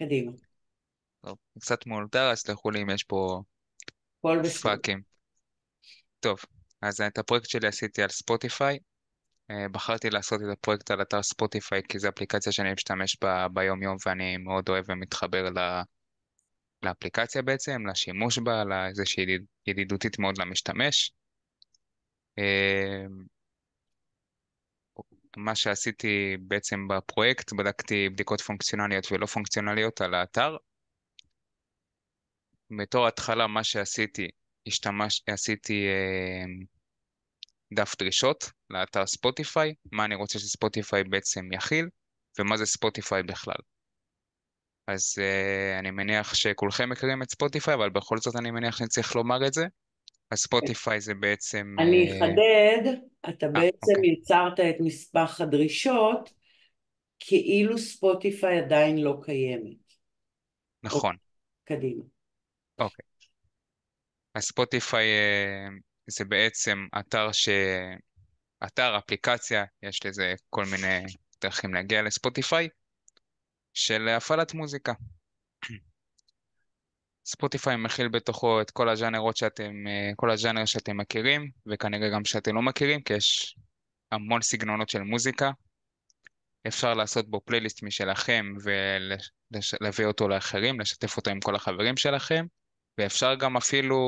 קדימה. טוב, קצת מאולתר, אז תלכו לי אם יש פה הכל בסדר. פאקים. טוב, אז את הפרויקט שלי עשיתי על ספוטיפיי. בחרתי לעשות את הפרויקט על אתר ספוטיפיי כי זו אפליקציה שאני משתמש בה ביום יום ואני מאוד אוהב ומתחבר לאפליקציה בעצם, לשימוש בה, לזה שהיא ידידותית מאוד למשתמש. אה, מה שעשיתי בעצם בפרויקט, בדקתי בדיקות פונקציונליות ולא פונקציונליות על האתר. בתור התחלה מה שעשיתי, עשיתי דף דרישות לאתר ספוטיפיי, מה אני רוצה שספוטיפיי בעצם יכיל, ומה זה ספוטיפיי בכלל. אז אני מניח שכולכם מכירים את ספוטיפיי, אבל בכל זאת אני מניח שאני צריך לומר את זה. אז ספוטיפיי זה בעצם... אני אחדד, אתה בעצם אוקיי, יצרת את מסמך הדרישות כאילו ספוטיפיי עדיין לא קיימת. נכון, אוקיי, קדימה. אוקיי. אז ספוטיפיי זה בעצם אתר, אפליקציה, יש לזה כל מיני דרכים להגיע לספוטיפיי, של הפעלת מוזיקה. ספוטיפיי מכיל בתוכו את כל הז'אנר שאתם מכירים, וכנראה גם שאתם לא מכירים, כי יש המון סגנונות של מוזיקה. אפשר לעשות בו פלייליסט משלכם ולהביא אותו לאחרים, לשתף אותו עם כל החברים שלכם, ואפשר גם אפילו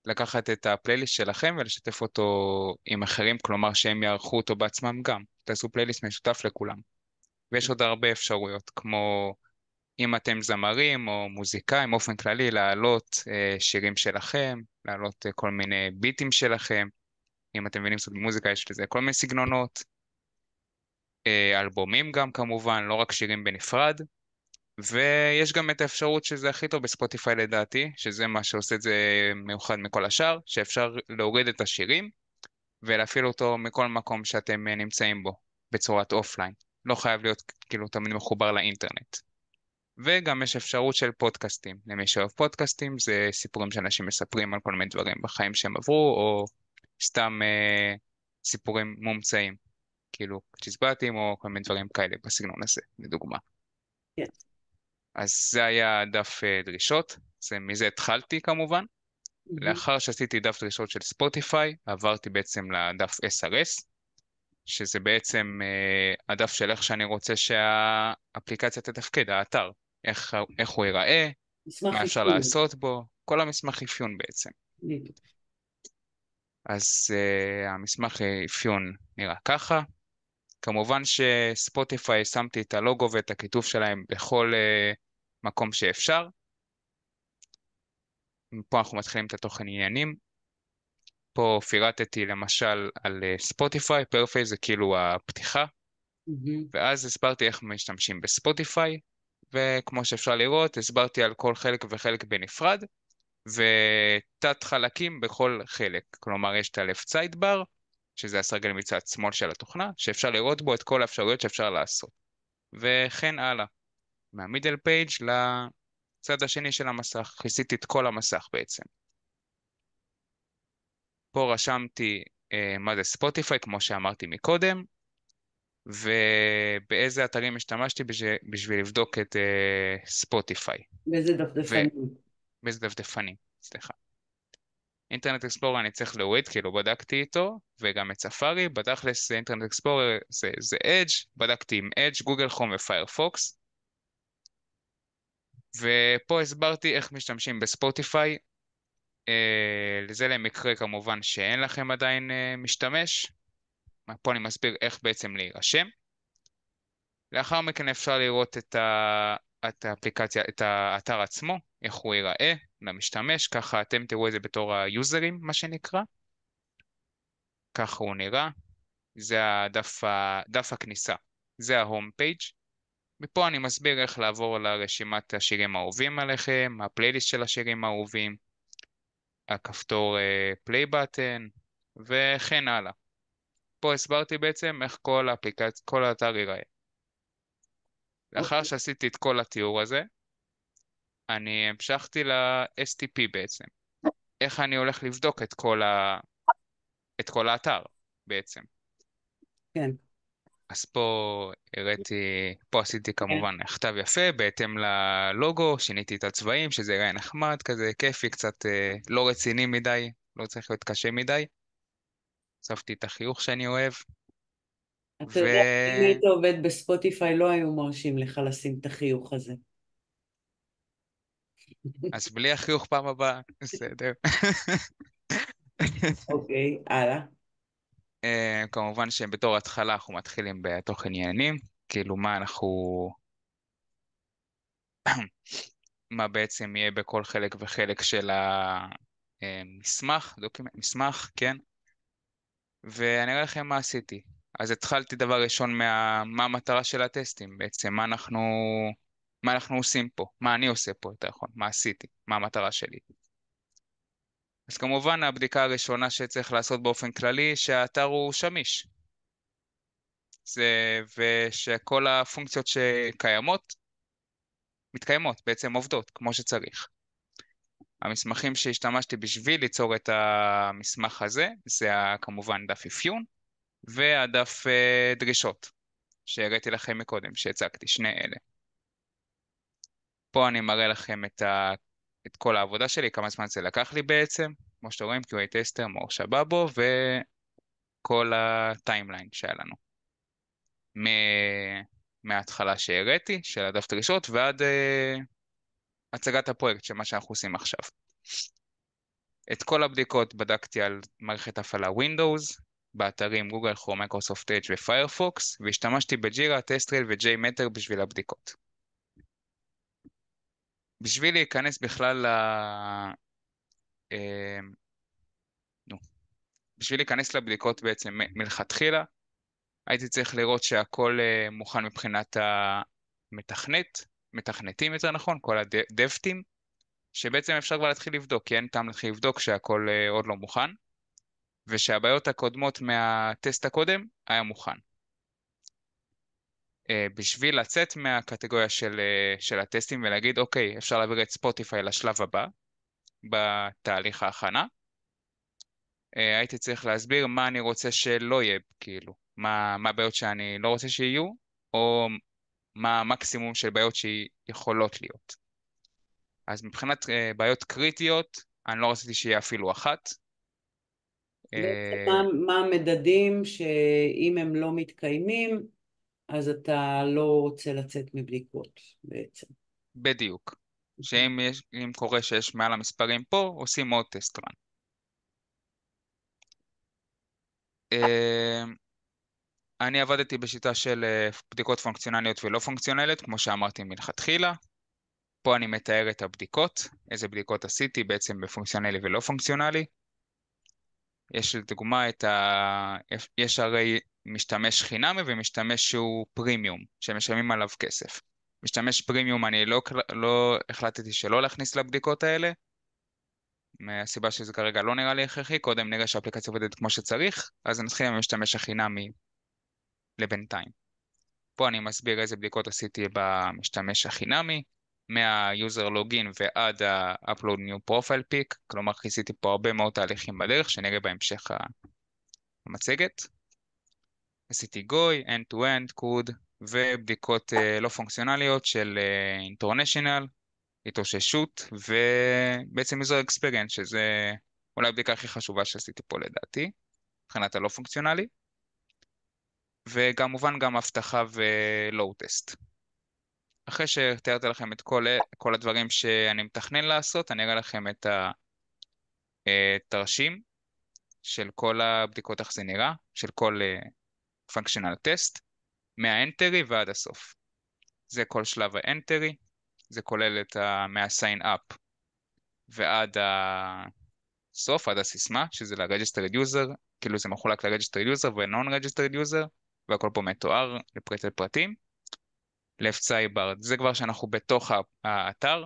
לקחת את הפלייליסט שלכם ולשתף אותו עם אחרים, כלומר שהם יערכו אותו בעצמם גם. תעשו פלייליסט משותף לכולם. ויש עוד הרבה אפשרויות, כמו אם אתם זמרים או מוזיקאים, באופן כללי, להעלות שירים שלכם, להעלות כל מיני ביטים שלכם. אם אתם מבינים קצת במוזיקה, יש לזה כל מיני סגנונות. אלבומים גם כמובן, לא רק שירים בנפרד. ויש גם את האפשרות שזה הכי טוב בספוטיפיי לדעתי, שזה מה שעושה את זה מיוחד מכל השאר, שאפשר להוריד את השירים ולהפעיל אותו מכל מקום שאתם נמצאים בו, בצורת אופליין. לא חייב להיות כאילו תמיד מחובר לאינטרנט. וגם יש אפשרות של פודקאסטים. למי שאוהב פודקאסטים, זה סיפורים שאנשים מספרים על כל מיני דברים בחיים שהם עברו, או סתם סיפורים מומצאים, כאילו צ'יזבטים או כל מיני דברים כאלה בסגנון הזה, לדוגמה. כן. אז זה היה דף דרישות, מזה התחלתי כמובן. מהמם. לאחר שעשיתי דף דרישות של ספוטיפיי, עברתי בעצם לדף SRS, שזה בעצם הדף של איך שאני רוצה שהאפליקציה תתפקד, האתר. איך הוא ייראה, מסמך מה אפשר אישור. לעשות בו, כל המסמך אפיון בעצם. בדיוק. אז המסמך אפיון נראה ככה. כמובן שספוטיפיי שמתי את הלוגו ואת הכיתוב שלהם בכל מקום שאפשר. פה אנחנו מתחילים את התוכן עניינים. פה פירטתי למשל על ספוטיפיי, פרפייס זה כאילו הפתיחה, מהמם. ואז הסברתי איך משתמשים בספוטיפיי, וכמו שאפשר לראות, הסברתי על כל חלק וחלק בנפרד, ותת חלקים בכל חלק. כלומר, יש את ה-left sidebar, שזה הסרגל מצד שמאל של התוכנה, שאפשר לראות בו את כל האפשרויות שאפשר לעשות. וכן הלאה. מהמידל פייג' לצד השני של המסך, כיסיתי את כל המסך בעצם. פה רשמתי מה זה ספוטיפיי, כמו שאמרתי מקודם, ובאיזה אתרים השתמשתי בשביל לבדוק את ספוטיפיי, וזה דפדפנים. ובאיזה דפדפנים, סליחה. אינטרנט אקספלורר אני צריך להוריד, כאילו בדקתי איתו, וגם את ספארי, בתכלס אינטרנט אקספלורר זה אדג', בדקתי עם אדג', גוגל כרום ופיירפוקס, ופה הסברתי איך משתמשים בספוטיפיי, לזה למקרה כמובן שאין לכם עדיין משתמש, פה אני מסביר איך בעצם להירשם. לאחר מכן אפשר לראות את האפליקציה, את האתר עצמו, איך הוא ייראה למשתמש, ככה אתם תראו את זה בתור היוזרים, מה שנקרא. ככה הוא נראה, זה דף הכניסה, זה ההום פייג'. מפה אני מסביר איך לעבור לרשימת השירים האהובים עליכם, הפלייליסט של השירים האהובים, הכפתור פליי בטן, וכן הלאה. פה הסברתי בעצם איך כל האתר ייראה. לאחר אוקיי. שעשיתי את כל התיאור הזה, אני המשכתי ל-STP בעצם. איך אני הולך לבדוק את כל האתר בעצם. כן. אז פה הראיתי, פה עשיתי כן. כמובן כתב יפה בהתאם ללוגו, שיניתי את הצבעים, שזה יראה נחמד, כזה כיפי, קצת לא רציני מדי, לא צריך להיות קשה מדי. הוספתי את החיוך שאני אוהב, אתה יודע, אם ו... היית עובד בספוטיפיי, לא היו מרשים לך לשים את החיוך הזה. אז בלי החיוך פעם הבאה, בסדר. אוקיי, הלאה. כמובן שבתור התחלה אנחנו מתחילים בתוכן עניינים, כאילו מה אנחנו, מה בעצם יהיה בכל חלק וחלק של המסמך, מסמך, כן? ואני אראה לכם מה עשיתי. אז התחלתי דבר ראשון מה המטרה של הטסטים בעצם, מה אנחנו עושים פה, מה אני עושה פה, יותר נכון, מה עשיתי, מה המטרה שלי. אז כמובן הבדיקה הראשונה שצריך לעשות באופן כללי, שהאתר הוא שמיש. ושכל הפונקציות שקיימות, מתקיימות, בעצם עובדות, כמו שצריך. המסמכים שהשתמשתי בשביל ליצור את המסמך הזה, זה כמובן דף אפיון, והדף דרישות, שהראיתי לכם מקודם, שהצגתי, שני אלה. פה אני מראה לכם את כל העבודה שלי, כמה זמן זה לקח לי בעצם, כמו שאתם רואים, QA טסטר, מאור שבאבו, וכל הטיימליין שהיה לנו. מההתחלה שהראיתי, של הדף דרישות, ועד הצגת הפרויקט, של מה שאנחנו עושים עכשיו. את כל הבדיקות בדקתי על מערכת הפעלה Windows, באתרים גוגל, כרום, מייקרוסופט אדג' ופיירפוקס, והשתמשתי בג'ירה, טסטריל וג'יי-מטר בשביל הבדיקות. בשביל להיכנס בכלל אה, נו, בשביל להיכנס לבדיקות בעצם מלכתחילה, הייתי צריך לראות שהכל מוכן מבחינת המתכנת, מתכנתים יותר נכון, כל הדבטים, שבעצם אפשר כבר להתחיל לבדוק, כי אין טעם להתחיל לבדוק שהכל עוד לא מוכן, ושהבעיות הקודמות מהטסט הקודם היה מוכן. בשביל לצאת מהקטגוריה של הטסטים ולהגיד, אוקיי, אפשר להעביר את ספוטיפיי לשלב הבא בתהליך ההכנה, הייתי צריך להסביר מה אני רוצה שלא יהיה, כאילו, מה הבעיות שאני לא רוצה שיהיו, או מה המקסימום של בעיות שיכולות להיות. אז מבחינת בעיות קריטיות, אני לא רציתי שיהיה אפילו אחת. בעצם אה, מה המדדים שאם הם לא מתקיימים, אז אתה לא רוצה לצאת מבדיקות בעצם. בדיוק. אוקיי. אם קורה שיש מעל המספרים פה, עושים עוד טסט רן. אני עבדתי בשיטה של בדיקות פונקציונליות ולא פונקציונליות, כמו שאמרתי מלכתחילה. פה אני מתאר את הבדיקות, איזה בדיקות עשיתי בעצם בפונקציונלי ולא פונקציונלי. יש לדוגמה יש הרי משתמש חינמי ומשתמש שהוא פרימיום, שמשלמים עליו כסף. משתמש פרימיום אני לא החלטתי שלא להכניס לבדיקות האלה, מהסיבה שזה כרגע לא נראה לי הכרחי, קודם נראה שהאפליקציה עובדת כמו שצריך, אז נתחיל עם המשתמש החינמי לבינתיים. פה אני מסביר איזה בדיקות עשיתי במשתמש החינמי, מה-user login ועד ה-upload new profile pic, כלומר כיסיתי פה הרבה מאוד תהליכים בדרך שנראה בהמשך המצגת. עשיתי גוי, end-to-end, קוד, ובדיקות לא פונקציונליות של international, התאוששות, ובעצם user experience, שזה אולי הבדיקה הכי חשובה שעשיתי פה לדעתי, מבחינת הלא פונקציונלי, וכמובן גם אבטחה ולואו טסט. אחרי שתיארתי לכם את כל הדברים שאני מתכנן לעשות, אני אראה לכם את התרשים של כל הבדיקות, איך זה נראה, של כל functional test, מהאנטרי ועד הסוף. זה כל שלב האנטרי, זה כולל מה-sign up ועד הסוף, עד הסיסמה, שזה ל-registered user, כאילו זה מחולק ל-registered user ו-non-registered user, והכל פה מתואר לפרטי פרטים. left sidebar, זה כבר שאנחנו בתוך האתר,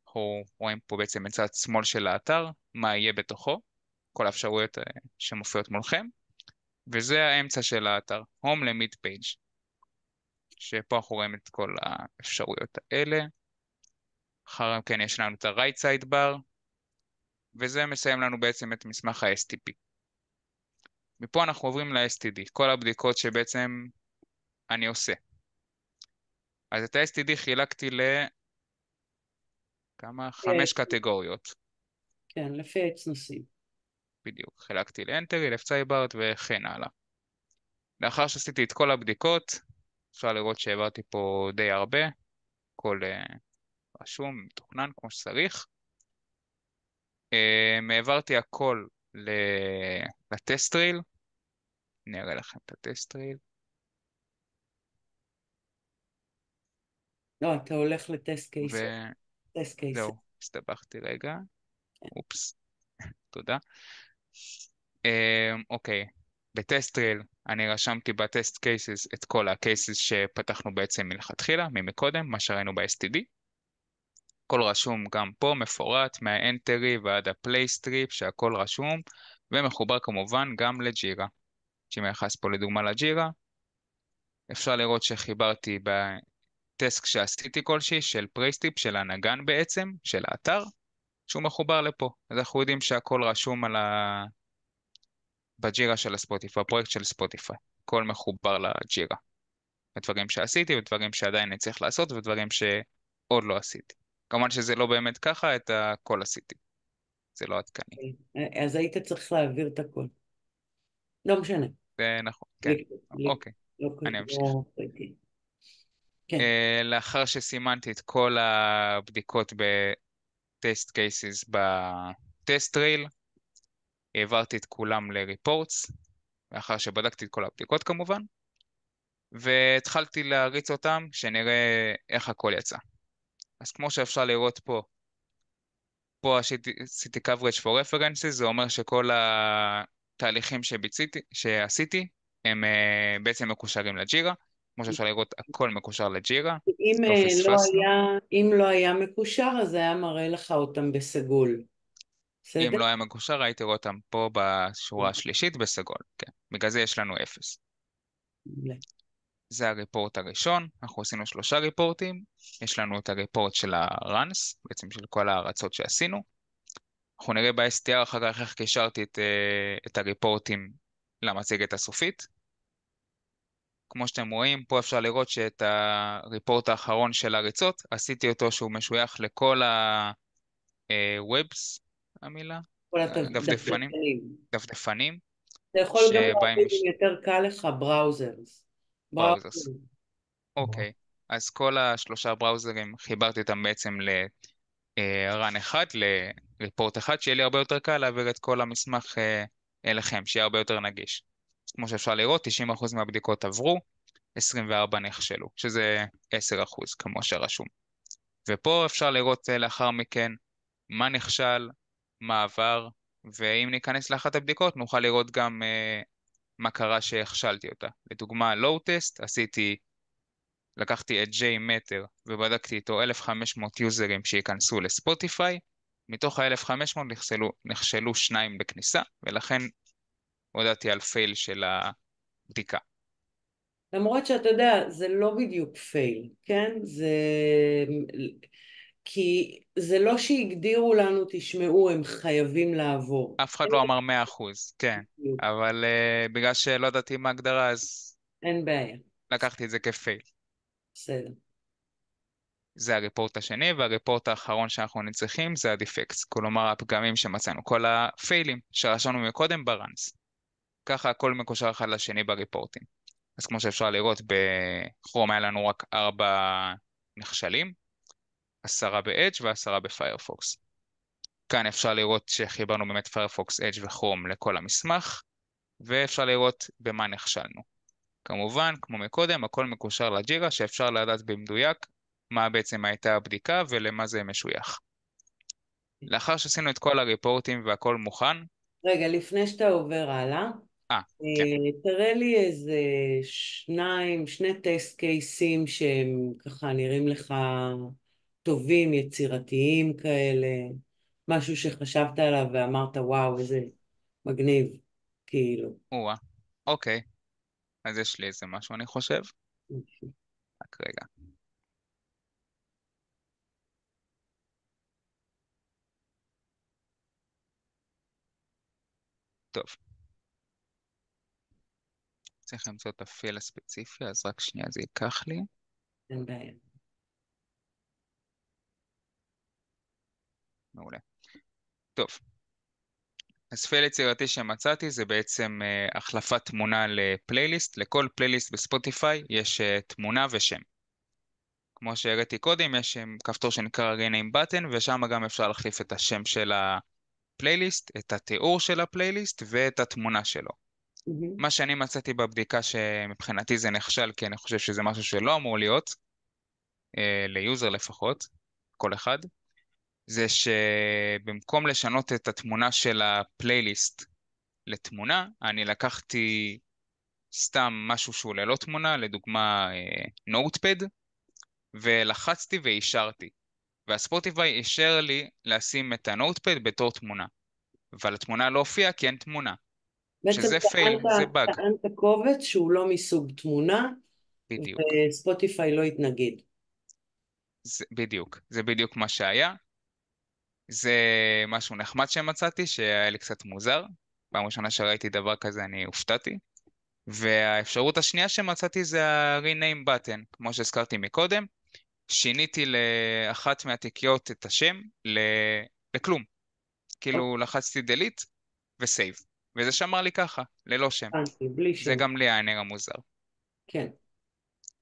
אנחנו רואים פה בעצם מצד שמאל של האתר, מה יהיה בתוכו, כל האפשרויות שמופיעות מולכם, וזה האמצע של האתר, Home ל-Mid Page, שפה אנחנו רואים את כל האפשרויות האלה. אחר כן יש לנו את ה-Right Sidebar, וזה מסיים לנו בעצם את מסמך ה-STP. מפה אנחנו עוברים ל-STD, כל הבדיקות שבעצם אני עושה. אז את ה-STD חילקתי לכמה? אה, 5 קטגוריות. כן, לפי עץ נושאים. בדיוק. חילקתי לאנטרי, לפסייברט וכן הלאה. לאחר שעשיתי את כל הבדיקות, אפשר לראות שהעברתי פה די הרבה, הכל רשום, מתוכנן כמו שצריך. העברתי הכל לטסט-טריל, אני אראה לכם את הטסט-טריל, לא, אתה הולך לטסט קייס. וזהו, טסט קייס. הסתבכתי רגע, אופס, תודה. אוקיי, בטסט-טריל אני רשמתי בטסט קייסס את כל הקייסס שפתחנו בעצם מלכתחילה, ממקודם, מה שראינו ב-STD. הכל רשום גם פה, מפורט, מהאנטרי ועד הפלייסטריפ, שהכל רשום, ומחובר כמובן גם לג'ירה. שאם היחס פה לדוגמה לג'ירה, אפשר לראות שחיברתי בטסק שעשיתי כלשהי, של פרייסטריפ, של הנגן בעצם, של האתר, שהוא מחובר לפה. אז אנחנו יודעים שהכל רשום בג'ירה של הספוטיפיי, בפרויקט של ספוטיפיי. הכל מחובר לג'ירה. ודברים שעשיתי, ודברים שעדיין אני צריך לעשות, ודברים שעוד לא עשיתי. כמובן שזה לא באמת ככה, את הכל עשיתי. זה לא עדכני. אז היית צריך להעביר את הכל. לא משנה. זה נכון, כן. בלי, בלי, אוקיי, לא, אני אמשיך. לא קריטי. כן. לאחר שסימנתי את כל הבדיקות בטסט קייסס בטסט רייל, העברתי את כולם לריפורטס, לאחר שבדקתי את כל הבדיקות כמובן, והתחלתי להריץ אותם, שנראה איך הכל יצא. אז כמו שאפשר לראות פה, פה עשיתי coverage for references, זה אומר שכל התהליכים שעשיתי, הם בעצם מקושרים לג'ירה. כמו שאפשר לראות, הכל מקושר לג'ירה, אם לא פספסנו. אם לא היה מקושר, אז היה מראה לך אותם בסגול. אם בסדר? לא היה מקושר, הייתי רואה אותם פה בשורה השלישית בסגול. כן, בגלל זה יש לנו 0. מעולה. זה הריפורט הראשון, אנחנו עשינו 3 ריפורטים. יש לנו את הריפורט של ה-runs, בעצם של כל ההרצות שעשינו. אנחנו נראה ב-STR אחר כך איך קישרתי את הריפורטים למצגת הסופית. כמו שאתם רואים, פה אפשר לראות שאת הריפורט האחרון של הריצות, עשיתי אותו שהוא משוייך לכל ה-webs, המילה, כל דפדפנים, הדפדפנים. דפדפנים, אתה יכול גם שבהם להגיד אם יש יותר קל לך בראוזרס. בראוזרס. בראוזר. אוקיי, אז כל השלושה בראוזרים חיברתי אותם בעצם ל-run אחד, לריפורט אחד, שיהיה לי הרבה יותר קל להעביר את כל המסמך אליכם, שיהיה הרבה יותר נגיש. אז כמו שאפשר לראות, 90% מהבדיקות עברו, 24 נכשלו, שזה 10% כמו שרשום. ופה אפשר לראות לאחר מכן מה נכשל, מה עבר, ואם ניכנס לאחת הבדיקות נוכל לראות גם מה קרה שהכשלתי אותה. לדוגמה, לואו טסט, לקחתי את ג'יי מטר ובדקתי איתו 1,500 יוזרים שייכנסו לספוטיפיי, מתוך ה-1,500 נכשלו 2 בכניסה, ולכן הודעתי על פייל של הבדיקה. למרות שאתה יודע, זה לא בדיוק פייל, כן? זה... כי זה לא שהגדירו לנו, תשמעו, הם חייבים לעבור. אף אחד לא אמר 100%, כן, אבל בגלל שלא ידעתי מה ההגדרה, אז אין בעיה. לקחתי את זה כפייל. בסדר. זה הריפורט השני, והריפורט האחרון שאנחנו צריכים זה הדיפקטס, כלומר הפגמים שמצאנו, כל הפיילים שרשמנו מקודם בראנס. ככה הכל מקושר אחד לשני בריפורטים. אז כמו שאפשר לראות, בכרום היה לנו רק 4 נכשלים, 10 ב-Edge ו10 בפיירפוקס. כאן אפשר לראות שחיברנו באמת פיירפוקס, Edge וכרום לכל המסמך, ואפשר לראות במה נכשלנו. כמובן, כמו מקודם, הכל מקושר לג'ירה, שאפשר לדעת במדויק מה בעצם הייתה הבדיקה ולמה זה משוייך. לאחר שעשינו את כל הריפורטים והכל מוכן, רגע, לפני שאתה עובר הלאה, כן, תראה לי איזה שני טסט קייסים שהם ככה נראים לך טובים, יצירתיים כאלה, משהו שחשבת עליו ואמרת וואו איזה מגניב, כאילו. או-אה, אוקיי, אז יש לי איזה משהו אני חושב, רק רגע. טוב, צריך למצוא את הפייל הספציפי, אז רק שנייה זה ייקח לי. אין בעיה. מעולה. טוב, אז פייל יצירתי שמצאתי זה בעצם החלפת תמונה לפלייליסט. לכל פלייליסט בספוטיפיי יש תמונה ושם. כמו שהראיתי קודם, יש כפתור שנקרא Rename Button, ושם גם אפשר להחליף את השם של הפלייליסט, את התיאור של הפלייליסט ואת התמונה שלו. מהמם. מה שאני מצאתי בבדיקה שמבחינתי זה נכשל, כי אני חושב שזה משהו שלא אמור להיות, ליוזר לפחות, כל אחד, זה שבמקום לשנות את התמונה של הפלייליסט לתמונה, אני לקחתי סתם משהו שהוא ללא תמונה, לדוגמה נוטפד, ולחצתי ואישרתי. והספוטיפיי אישר לי לשים את הנוטפד בתור תמונה. אבל התמונה לא הופיעה כי אין תמונה. בעצם שזה פייל, זה באג. טענת קובץ שהוא לא מסוג תמונה, בדיוק. וספוטיפיי לא התנגד. בדיוק. זה בדיוק מה שהיה. זה משהו נחמד שמצאתי, שהיה לי קצת מוזר. פעם ראשונה שראיתי דבר כזה אני הופתעתי. והאפשרות השנייה שמצאתי זה ה-rename button, כמו שהזכרתי מקודם. שיניתי לאחת מהתיקיות את השם לכלום. כאילו לחצתי delete ו-save. וזה שמר לי ככה, ללא שם. הבנתי, בלי זה שם. גם לי היה נראה מוזר. כן.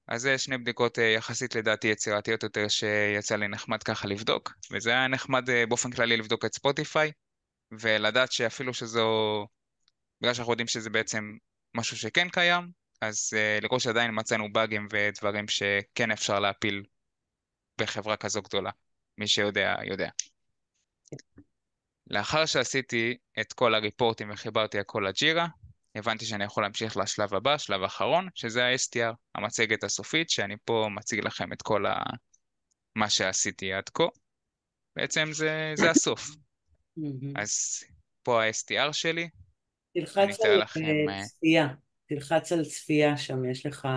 אז זה שני בדיקות יחסית לדעתי יצירתיות יותר שיצא לי נחמד ככה לבדוק, וזה היה נחמד באופן כללי לבדוק את ספוטיפיי, ולדעת שאפילו שזו, בגלל שאנחנו יודעים שזה בעצם משהו שכן קיים, אז לראות שעדיין מצאנו באגים ודברים שכן אפשר להפיל בחברה כזו גדולה. מי שיודע, יודע. לאחר שעשיתי את כל הריפורטים וחיברתי הכל לג'ירה, הבנתי שאני יכול להמשיך לשלב הבא, שלב האחרון, שזה ה-STR, המצגת הסופית, שאני פה מציג לכם את כל מה שעשיתי עד כה. בעצם זה הסוף. מהמם. אז פה ה-STR שלי, אני תלחץ אתאר על לכם, צפייה. תלחץ על צפייה שם, יש לך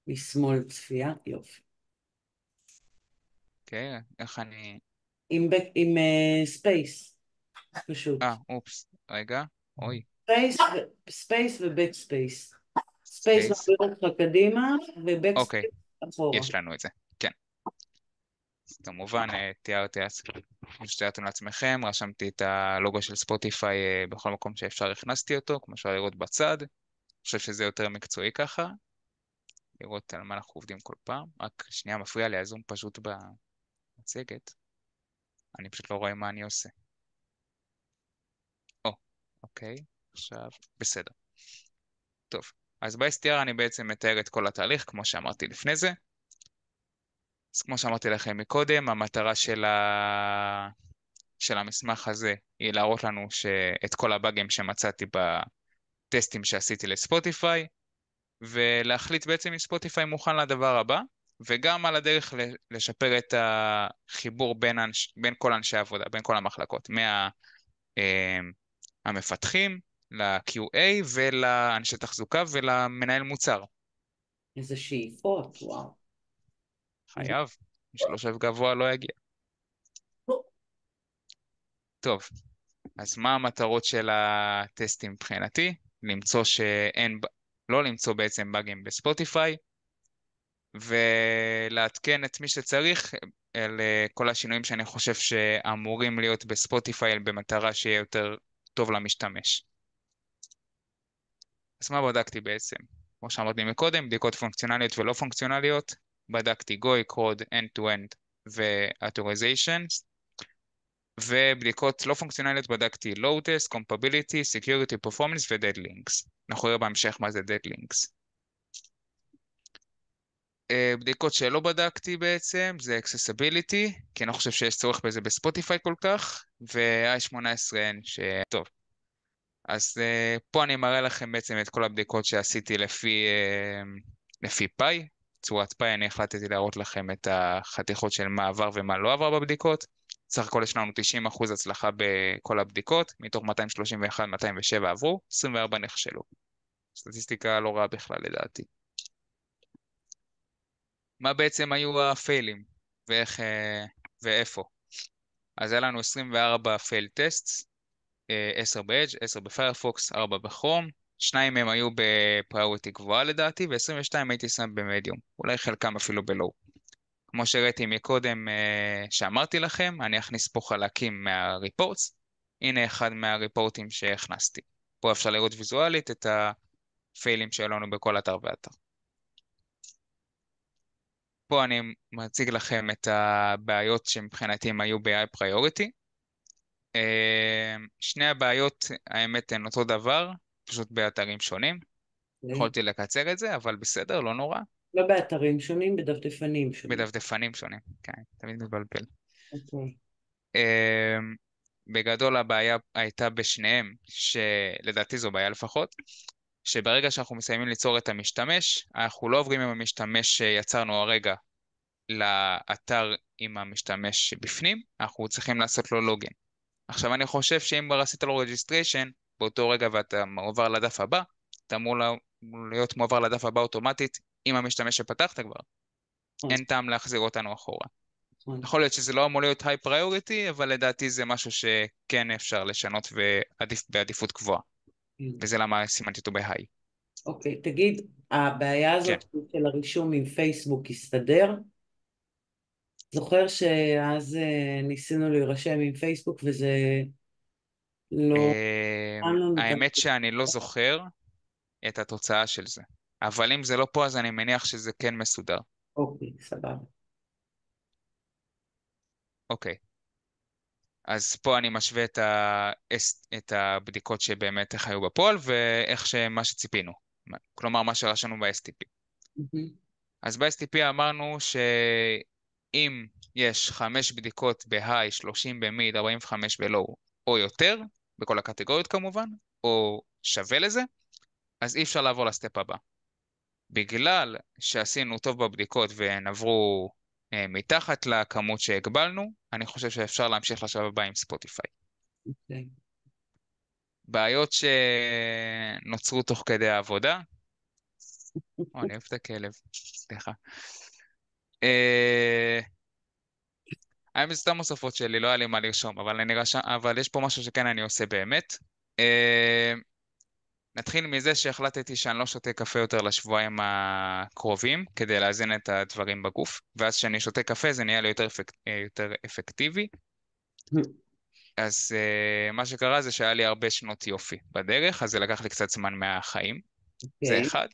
משמאל צפייה. יופי. אוקיי, איך אני... עם ספייס, פשוט. אופס, רגע, אוי, ספייס, ספייס ובק ספייס. ספייס ספייס. מעביר אותך קדימה, ובק אוקיי, ספייס אחורה. יש לנו את זה, כן. אז כמובן, תיארתי, כמו שתיארתם לעצמכם, רשמתי את הלוגו של ספוטיפיי בכל מקום שאפשר, הכנסתי אותו, כמו שאפשר לראות בצד. אני חושב שזה יותר מקצועי ככה, לראות על מה אנחנו עובדים כל פעם. רק שנייה, מפריע לי הזום פשוט במצגת. אני פשוט לא רואה מה אני עושה. או, אוקיי, עכשיו, בסדר. טוב, אז ב-STR אני בעצם מתאר את כל התהליך, כמו שאמרתי לפני זה. אז כמו שאמרתי לכם מקודם, המטרה של המסמך הזה היא להראות לנו את כל הבאגים שמצאתי בטסטים שעשיתי לספוטיפיי, ולהחליט בעצם אם ספוטיפיי מוכן לדבר הבא, וגם על הדרך לשפר את החיבור בין כל אנשי העבודה, בין כל המחלקות, מהמפתחים ל-QA ולאנשי תחזוקה ולמנהל מוצר. איזה שאיפות, וואו. חייב, מי שלא שואף גבוה לא יגיע. טוב, אז מה המטרות של הטסטים מבחינתי? לא למצוא בעצם באגים בספוטיפיי, ולעדכן את מי שצריך על כל השינויים שאני חושב שאמורים להיות בספוטיפיי במטרה שיהיה יותר טוב למשתמש. אז מה בדקתי בעצם? כמו שאמרתי מקודם, בדיקות פונקציונליות ולא פונקציונליות, בדקתי גוי, קוד, end-to-end ו-authorizations, ובדיקות לא פונקציונליות בדקתי load test, compatibility, security, performance ו-dead links. אנחנו נראה בהמשך מה זה dead links. בדיקות שלא בדקתי בעצם זה accessibility, כי אני לא חושב שיש צורך בזה בספוטיפיי כל כך, ו-i18n טוב. אז פה אני מראה לכם בעצם את כל הבדיקות שעשיתי לפי פאי. צורת פאי אני החלטתי להראות לכם את החתיכות של מה עבר ומה לא עבר בבדיקות. סך הכל יש לנו 90% הצלחה בכל הבדיקות, מתוך 231, 207 עברו, 24 נכשלו. סטטיסטיקה לא רעה בכלל לדעתי. מה בעצם היו הפיילים ואיפה? אז היה לנו 24 פייל טסט, 10 באדג', 10 בפיירפוקס, 4 בכרום, שניים מהם היו בפריוריטי גבוהה לדעתי, ו-22 הייתי שם במדיום, אולי חלקם אפילו בלואו. כמו שהראיתי מקודם שאמרתי לכם, אני אכניס פה חלקים מהריפורטס. הנה אחד מהריפורטים שהכנסתי. פה אפשר לראות ויזואלית את הפיילים שהיו לנו בכל אתר ואתר. פה אני מציג לכם את הבעיות שמבחינתי הם היו ב-high priority. שני הבעיות, האמת, הן אותו דבר, פשוט באתרים שונים. אוקיי. יכולתי לקצר את זה, אבל בסדר, לא נורא. לא באתרים שונים, בדפדפנים שונים. בדפדפנים שונים, כן, תמיד מבלבל. אוקיי. בגדול הבעיה הייתה בשניהם, שלדעתי זו בעיה לפחות, שברגע שאנחנו מסיימים ליצור את המשתמש, אנחנו לא עוברים עם המשתמש שיצרנו הרגע לאתר עם המשתמש בפנים, אנחנו צריכים לעשות לו לוגין. עכשיו אני חושב שאם כבר עשית לו registration, באותו רגע ואתה מעובר לדף הבא, אתה אמור להיות מעובר לדף הבא אוטומטית עם המשתמש שפתחת כבר. נכון, אין טעם להחזיר אותנו אחורה. נכון. יכול להיות שזה לא אמור להיות high priority, אבל לדעתי זה משהו שכן אפשר לשנות בעדיפות גבוהה. כן. וזה למה סימנתי אותו ב-high. אוקיי, תגיד, הבעיה כן. הזאת של הרישום עם פייסבוק הסתדר? זוכר שאז ניסינו להירשם עם פייסבוק וזה לא נתן לנו את ה... האמת שאני לא זוכר את התוצאה של זה. אבל אם זה לא פה, אז אני מניח שזה כן מסודר. אוקיי, סבבה. אוקיי. אז פה אני משווה את הבדיקות שבאמת איך היו בפועל, ואיך מה שציפינו. כלומר, מה שרשמנו ב-STP. מהמם. אז ב-STP אמרנו שאם יש 5 בדיקות ב-high, 30 במיד, 45 בלואו, או יותר, בכל הקטגוריות כמובן, או שווה לזה, אז אי אפשר לעבור לסטפ הבא. בגלל שעשינו טוב בבדיקות והן עברו מתחת לכמות שהגבלנו, אני חושב שאפשר להמשיך לשלב הבא עם ספוטיפיי. אוקיי. בעיות שנוצרו תוך כדי העבודה. אני אוהב את הכלב, סליחה. האמת סתם הוספות שלי, לא היה לי מה לרשום, אבל יש פה משהו שכן אני עושה באמת. אה, נתחיל מזה שהחלטתי שאני לא שותה קפה יותר לשבועיים הקרובים, כדי לאזן את הדברים בגוף, ואז כשאני שותה קפה זה נהיה לי יותר אפקטיבי. אז מה שקרה זה שהיה לי הרבה שנות יופי בדרך, אז זה לקח לי קצת זמן מהחיים, זה אוקיי, אחד.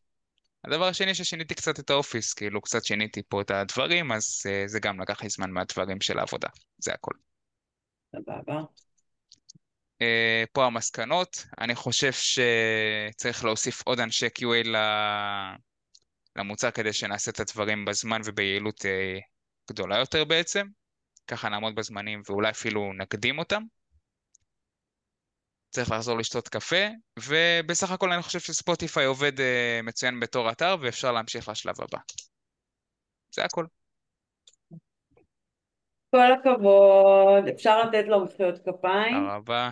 הדבר השני ששיניתי קצת את האופיס, כאילו קצת שיניתי פה את הדברים, אז זה גם לקח לי זמן מהדברים של העבודה, זה הכל. סבבה. פה המסקנות, אני חושב שצריך להוסיף עוד אנשי QA למוצר כדי שנעשה את הדברים בזמן וביעילות גדולה יותר בעצם, ככה נעמוד בזמנים ואולי אפילו נקדים אותם. צריך לחזור לשתות קפה, ובסך הכל אני חושב שספוטיפיי עובד מצוין בתור אתר ואפשר להמשיך לשלב הבא. זה הכל. כל הכבוד, אפשר לתת לו מחיאות כפיים? תודה רבה.